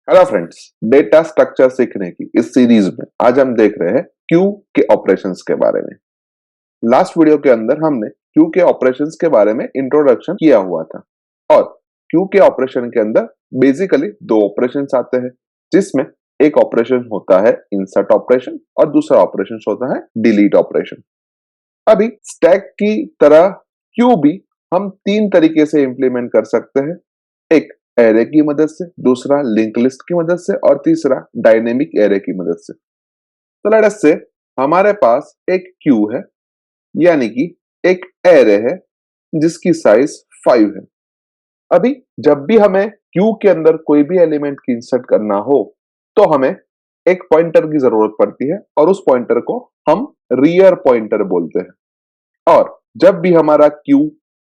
Hello friends, data structure सीखने की इस सीरीज में आज हम देख रहे हैं क्यू के ऑपरेशंस के बारे में। लास्ट वीडियो के अंदर हमने क्यू के ऑपरेशंस के बारे में इंट्रोडक्शन किया हुआ था और क्यू के ऑपरेशन के अंदर बेसिकली दो ऑपरेशंस आते हैं, जिसमें एक ऑपरेशन होता है इंसर्ट ऑपरेशन और दूसरा ऑपरेशन होता है डिलीट ऑपरेशन। अभी स्टैक की तरह क्यू भी हम तीन तरीके से इंप्लीमेंट कर सकते हैं। एक एरे की मदद से, दूसरा लिंक लिस्ट की मदद से और तीसरा डायनेमिक एरे की मदद से। तो लेट अस से हमारे पास एक क्यू है, यानी कि एक एरे है जिसकी साइज 5 है। अभी जब भी हमें क्यू के अंदर कोई भी एलिमेंट की इंसर्ट करना हो तो हमें एक पॉइंटर की जरूरत पड़ती है और उस पॉइंटर को हम रियर पॉइंटर बोलते हैं। और जब भी हमारा क्यू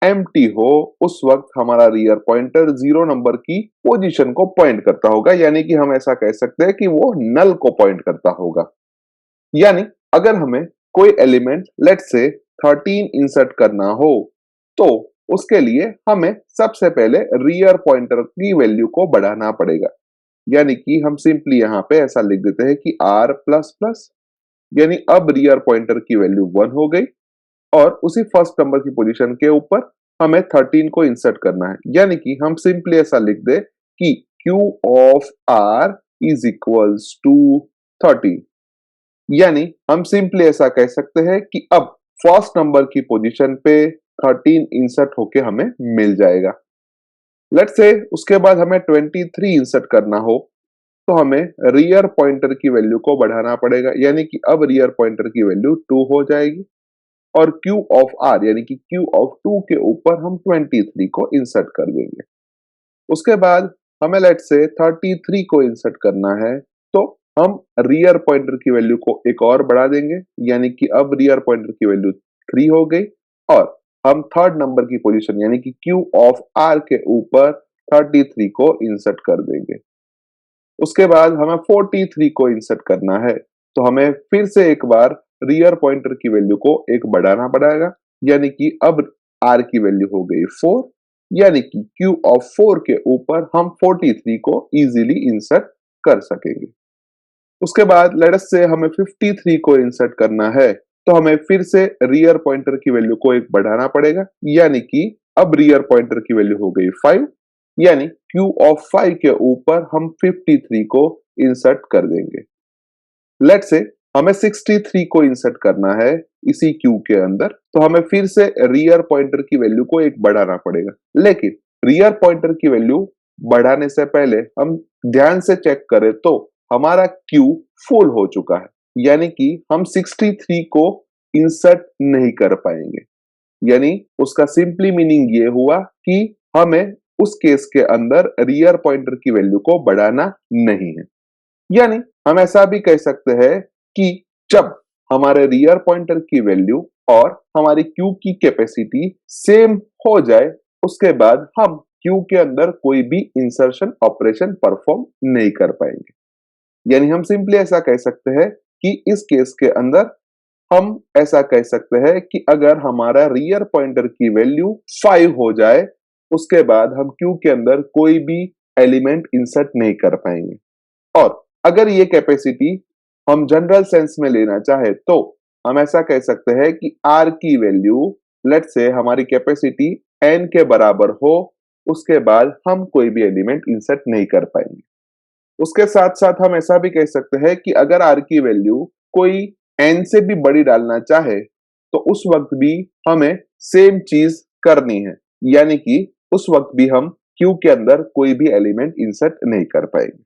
एम्प्टी हो उस वक्त हमारा रियर पॉइंटर 0 नंबर की पोजीशन को पॉइंट करता होगा, यानी कि हम ऐसा कह सकते हैं कि वो नल को पॉइंट करता होगा। यानी अगर हमें कोई एलिमेंट लेट से 13 इंसर्ट करना हो तो उसके लिए हमें सबसे पहले रियर पॉइंटर की वैल्यू को बढ़ाना पड़ेगा। यानी कि हम सिंपली यहां पे ऐसा लिख देते हैं कि r प्लस प्लस, यानी अब रियर पॉइंटर की वैल्यू 1 हो गई और उसी फर्स्ट नंबर की पोजीशन के ऊपर हमें 13 को इंसर्ट करना है। यानी कि हम सिंपली ऐसा लिख दे कि Q of R is equals to 13। यानी हम सिंपली ऐसा कह सकते हैं कि अब फर्स्ट नंबर की पोजीशन पे 13 इंसर्ट होके हमें मिल जाएगा। लेट्स से उसके बाद हमें 23 इंसर्ट करना हो तो हमें रियर पॉइंटर की वैल्यू को बढ़ाना पड़ेगा, यानी कि अब रियर पॉइंटर की वैल्यू 2 हो जाएगी और Q ऑफ R यानी कि Q ऑफ 2 के ऊपर हम 23 को इंसर्ट कर देंगे। उसके बाद हमें लेट से 33 को इंसर्ट करना है तो हम रियर पॉइंटर की वैल्यू को एक और बढ़ा देंगे, यानी कि अब रियर पॉइंटर की वैल्यू 3 हो गई और हम थर्ड नंबर की पोजीशन यानी कि Q ऑफ R के ऊपर 33 को इंसर्ट कर देंगे। उसके बाद हमें 43 को इंसर्ट करना है तो हमें फिर से एक बार रियर पॉइंटर की वैल्यू को एक बढ़ाना पड़ेगा, यानी कि अब r की वैल्यू हो गई 4, यानी कि Q ऑफ 4 के ऊपर हम 43 को इजीली इंसर्ट कर सकेंगे। उसके बाद लेट अस से हमें 53 को इंसर्ट करना है तो हमें फिर से रियर पॉइंटर की वैल्यू को एक बढ़ाना पड़ेगा, यानी कि अब रियर पॉइंटर की वैल्यू हो गई 5, यानी Q ऑफ 5 के ऊपर हम 53 को इंसर्ट कर देंगे। लेट से हमें 63 को इंसर्ट करना है इसी क्यू के अंदर तो हमें फिर से रियर पॉइंटर की वैल्यू को एक बढ़ाना पड़ेगा, लेकिन रियर पॉइंटर की वैल्यू बढ़ाने से पहले हम ध्यान से चेक करें तो हमारा क्यू फुल हो चुका है, यानी कि हम 63 को इंसर्ट नहीं कर पाएंगे। यानी उसका सिंपली मीनिंग ये हुआ कि हमें उस केस के अंदर रियर पॉइंटर की वैल्यू को बढ़ाना नहीं है। यानी हम ऐसा भी कह सकते हैं कि जब हमारे रियर पॉइंटर की वैल्यू और हमारी क्यू की कैपेसिटी सेम हो जाए उसके बाद हम क्यू के अंदर कोई भी इंसर्शन ऑपरेशन परफॉर्म नहीं कर पाएंगे। यानी हम सिंपली ऐसा कह सकते हैं कि इस केस के अंदर हम ऐसा कह सकते हैं कि अगर हमारा रियर पॉइंटर की वैल्यू 5 हो जाए उसके बाद हम क्यू के अंदर कोई भी एलिमेंट इंसर्ट नहीं कर पाएंगे। और अगर ये कैपेसिटी हम जनरल सेंस में लेना चाहे तो हम ऐसा कह सकते हैं कि R की वैल्यू लेट से हमारी कैपेसिटी n के बराबर हो उसके बाद हम कोई भी एलिमेंट इंसर्ट नहीं कर पाएंगे। उसके साथ साथ हम ऐसा भी कह सकते हैं कि अगर R की वैल्यू कोई n से भी बड़ी डालना चाहे तो उस वक्त भी हमें सेम चीज करनी है, यानी कि उस वक्त भी हम क्यू के अंदर कोई भी एलिमेंट इंसर्ट नहीं कर पाएंगे।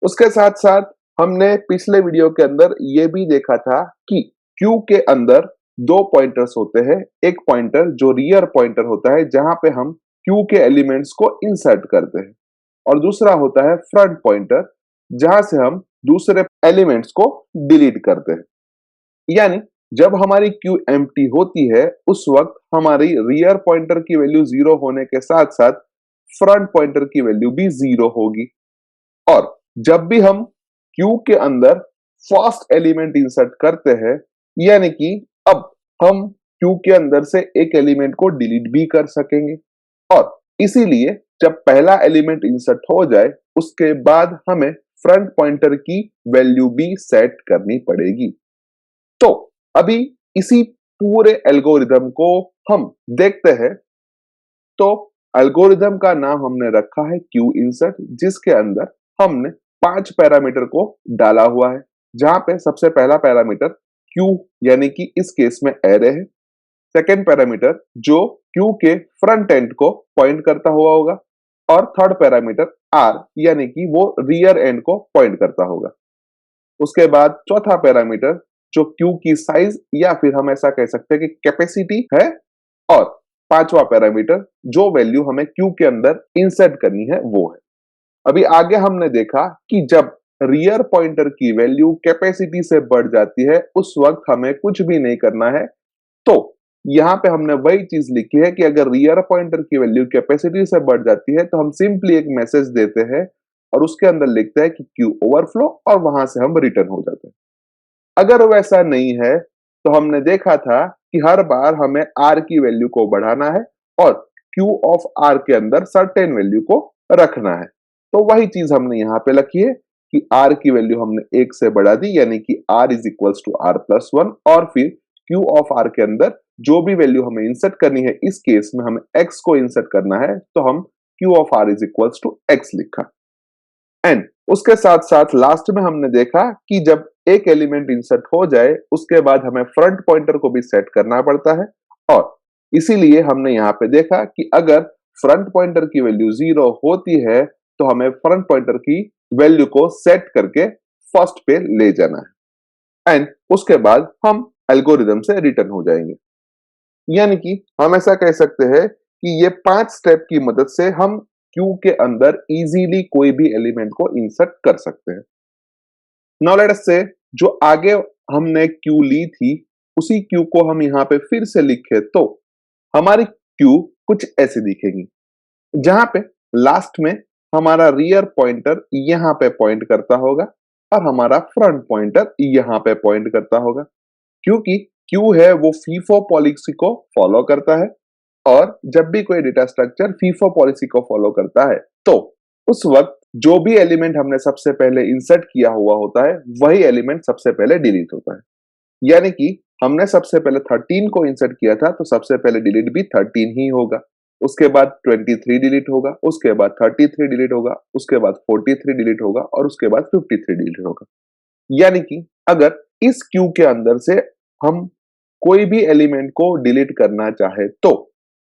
उसके साथ साथ हमने पिछले वीडियो के अंदर ये भी देखा था कि क्यू के अंदर दो पॉइंटर्स होते हैं। एक पॉइंटर जो रियर पॉइंटर होता है जहां पे हम क्यू के एलिमेंट्स को इंसर्ट करते हैं और दूसरा होता है फ्रंट पॉइंटर जहां से हम दूसरे एलिमेंट्स को डिलीट करते हैं। यानी जब हमारी क्यू एम्प्टी होती है उस वक्त हमारी रियर पॉइंटर की वैल्यू 0 होने के साथ साथ फ्रंट पॉइंटर की वैल्यू भी 0 होगी। और जब भी हम क्यू के अंदर फर्स्ट एलिमेंट इंसर्ट करते हैं, यानी कि अब हम क्यू के अंदर से एक एलिमेंट को डिलीट भी कर सकेंगे और इसीलिए जब पहला एलिमेंट इंसर्ट हो जाए उसके बाद हमें फ्रंट पॉइंटर की वैल्यू भी सेट करनी पड़ेगी। तो अभी इसी पूरे एल्गोरिदम को हम देखते हैं। तो एल्गोरिदम का नाम हमने रखा है क्यू इंसर्ट, जिसके अंदर हमने 5 पैरामीटर को डाला हुआ है, जहां पे सबसे पहला पैरामीटर क्यू यानी कि इस केस में एरे है। सेकेंड पैरामीटर जो क्यू के फ्रंट एंड को पॉइंट करता हुआ होगा, और थर्ड पैरामीटर आर यानी कि वो रियर एंड को पॉइंट करता होगा। उसके बाद चौथा पैरामीटर जो क्यू की साइज या फिर हम ऐसा कह सकते हैं कि कैपेसिटी है, और पांचवा पैरामीटर जो वैल्यू हमें क्यू के अंदर इंसर्ट करनी है वो है। अभी आगे हमने देखा कि जब रियर पॉइंटर की वैल्यू कैपेसिटी से बढ़ जाती है उस वक्त हमें कुछ भी नहीं करना है। तो यहाँ पे हमने वही चीज लिखी है कि अगर रियर पॉइंटर की वैल्यू कैपेसिटी से बढ़ जाती है तो हम सिंपली एक मैसेज देते हैं और उसके अंदर लिखते हैं कि क्यू ओवरफ्लो, और वहां से हम रिटर्न हो जाते हैं। अगर वैसा नहीं है तो हमने देखा था कि हर बार हमें आर की वैल्यू को बढ़ाना है और क्यू ऑफ आर के अंदर सर्टेन वैल्यू को रखना है। तो वही चीज हमने यहाँ पे लिखी है कि आर की वैल्यू हमने 1 से बढ़ा दी, यानी कि R is equals to R plus 1, और फिर क्यू ऑफ आर के अंदर जो भी वैल्यू हमें इंसर्ट करनी है, इस केस में हमें एक्स को इंसर्ट करना है, तो हम Q of R is equals to X लिखा। एंड उसके साथ साथ लास्ट में हमने देखा कि जब एक एलिमेंट इंसर्ट हो जाए उसके बाद हमें फ्रंट पॉइंटर को भी सेट करना पड़ता है, और इसीलिए हमने यहाँ पे देखा कि अगर फ्रंट पॉइंटर की वैल्यू 0 होती है तो हमें फ्रंट पॉइंटर की वैल्यू को सेट करके फर्स्ट पे ले जाना है, एंड उसके बाद हम एल्गोरिदम से रिटर्न हो जाएंगे। यानी कि हम ऐसा कह सकते हैं कि ये 5 स्टेप की मदद से हम क्यू के अंदर इजीली कोई भी एलिमेंट को इंसर्ट कर सकते हैं। नाउ लेट अस से जो आगे हमने क्यू ली थी उसी क्यू को हम यहाँ पे फिर से लिखे तो हमारी क्यू कुछ ऐसी दिखेगी, जहां पे लास्ट में हमारा रियर पॉइंटर यहाँ पे पॉइंट करता होगा और हमारा फ्रंट पॉइंटर यहाँ पे पॉइंट करता होगा। क्योंकि क्यू है वो फीफो पॉलिसी को फॉलो करता है, और जब भी कोई डेटा स्ट्रक्चर फीफो पॉलिसी को फॉलो करता है तो उस वक्त जो भी एलिमेंट हमने सबसे पहले इंसर्ट किया हुआ होता है वही एलिमेंट सबसे पहले डिलीट होता है। यानी कि हमने सबसे पहले 13 को इंसर्ट किया था तो सबसे पहले डिलीट भी 13 ही होगा, उसके बाद 23 डिलीट होगा, उसके बाद 33 डिलीट होगा, उसके बाद 43 डिलीट होगा, और उसके बाद 53 डिलीट होगा। यानी कि अगर इस क्यू के अंदर से हम कोई भी एलिमेंट को डिलीट करना चाहे तो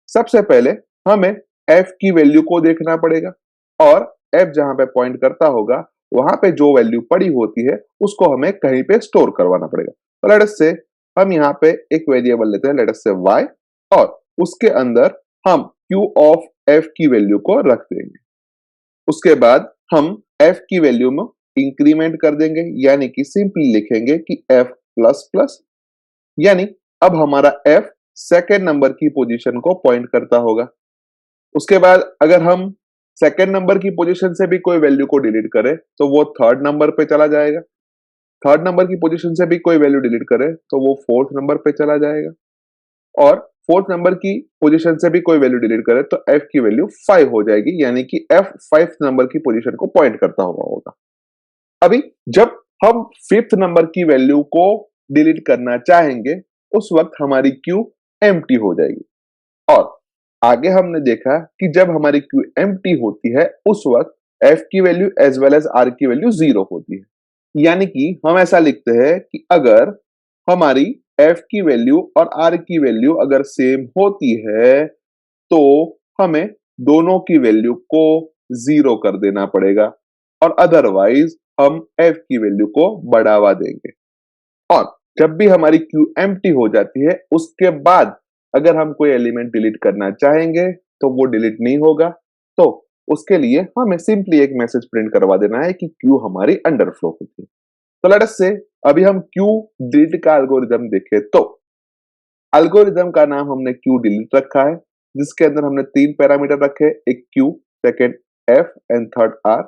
सबसे पहले हमें f की वैल्यू को देखना पड़ेगा, और f जहां पे पॉइंट करता होगा वहां पे जो वैल्यू पड़ी होती है उसको हमें कहीं पे स्टोर करवाना पड़ेगा। तो लेट अस से हम यहाँ पे एक वेरिएबल लेते हैं, लेट अस से y, और उसके अंदर हम q ऑफ f की वैल्यू को रख देंगे। उसके बाद हम f की वैल्यू में इंक्रीमेंट कर देंगे, यानी कि सिंपली लिखेंगे कि f प्लस प्लस, यानी अब हमारा f सेकेंड नंबर की पोजीशन को पॉइंट करता होगा। उसके बाद अगर हम सेकेंड नंबर की पोजीशन से भी कोई वैल्यू को डिलीट करें तो वो थर्ड नंबर पे चला जाएगा। थर्ड नंबर की पोजीशन से भी कोई वैल्यू डिलीट करे तो वो फोर्थ नंबर पे चला जाएगा, और फोर्थ नंबर की पोजीशन से भी कोई वैल्यू डिलीट करे तो f की वैल्यू 5 हो जाएगी, यानी कि f 5th नंबर की पोजीशन को पॉइंट करता हुआ होगा। अभी जब हम 5th नंबर की वैल्यू को डिलीट करना चाहेंगे उस वक्त हमारी क्यू एम्प्टी हो जाएगी, और आगे हमने देखा कि जब हमारी क्यू एम्प्टी होती है उस वक्त f की value as well as r की वैल्यू 0 होती है। यानी कि हम ऐसा लिखते हैं कि अगर हमारी f की वैल्यू और r की वैल्यू अगर सेम होती है तो हमें दोनों की वैल्यू को 0 कर देना पड़ेगा, और अदरवाइज हम f की वैल्यू को बढ़ावा देंगे। और जब भी हमारी क्यू एम्प्टी हो जाती है उसके बाद अगर हम कोई एलिमेंट डिलीट करना चाहेंगे तो वो डिलीट नहीं होगा, तो उसके लिए हमें सिंपली एक मैसेज प्रिंट करवा देना है कि क्यू हमारी अंडरफ्लो होती है। तो लेट अस से अभी हम क्यू डिलीट का एल्गोरिदम देखें तो एल्गोरिदम का नाम हमने क्यू डिलीट रखा है, जिसके अंदर हमने 3 पैरामीटर रखे, एक Q, second F and third R.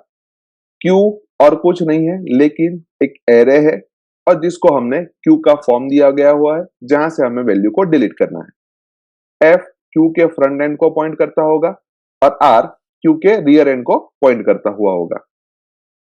Q और कुछ नहीं है लेकिन एक एरे है, और जिसको हमने क्यू का फॉर्म दिया गया हुआ है जहां से हमें वैल्यू को डिलीट करना है। एफ क्यू के फ्रंट एंड को पॉइंट करता होगा और आर क्यू के रियर एंड को पॉइंट करता हुआ होगा।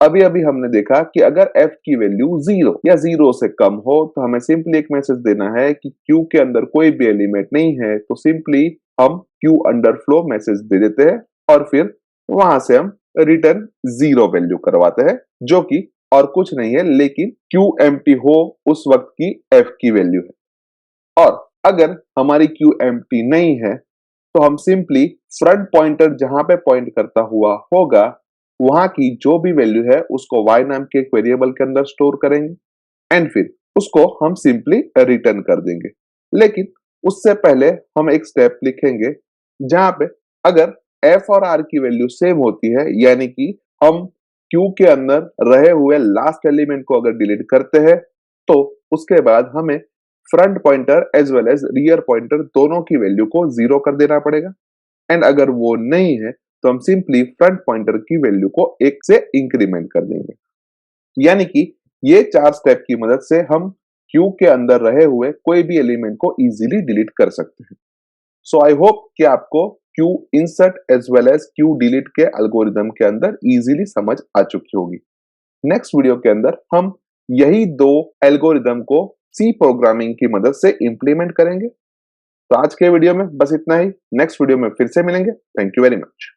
अभी अभी हमने देखा कि अगर f की वैल्यू 0 या 0 से कम हो तो हमें सिंपली एक मैसेज देना है कि q के अंदर कोई भी एलिमेंट नहीं है, तो सिंपली हम q अंडरफ्लो मैसेज दे देते हैं और फिर वहां से हम रिटर्न 0 वैल्यू करवाते हैं, जो कि और कुछ नहीं है लेकिन q एम्प्टी हो उस वक्त की f की वैल्यू है। और अगर हमारी q एम्प्टी नहीं है तो हम सिंपली फ्रंट पॉइंटर जहां पे पॉइंट करता हुआ होगा वहां की जो भी वैल्यू है उसको y नाम के एक वेरिएबल के अंदर स्टोर करेंगे एंड फिर उसको हम सिंपली रिटर्न कर देंगे। लेकिन उससे पहले हम एक स्टेप लिखेंगे जहां पे अगर f और r की वैल्यू सेम होती है, यानी कि हम q के अंदर रहे हुए लास्ट एलिमेंट को अगर डिलीट करते हैं तो उसके बाद हमें front pointer as well as rear pointer दोनों की वैल्यू को 0 कर देना पड़ेगा एंड अगर वो नहीं है तो हम सिंपली फ्रंट पॉइंटर की वैल्यू को 1 से इंक्रीमेंट कर देंगे। यानी कि ये 4 स्टेप की मदद से हम क्यू के अंदर रहे हुए कोई भी एलिमेंट को इजीली डिलीट कर सकते हैं। सो आई होप कि आपको Q insert as well as Q delete के एल्गोरिदम के अंदर इजीली समझ आ चुकी होगी। नेक्स्ट वीडियो के अंदर हम यही दो एल्गोरिदम को सी प्रोग्रामिंग की मदद से इंप्लीमेंट करेंगे। तो आज के वीडियो में बस इतना ही। नेक्स्ट वीडियो में फिर से मिलेंगे। Thank you very much.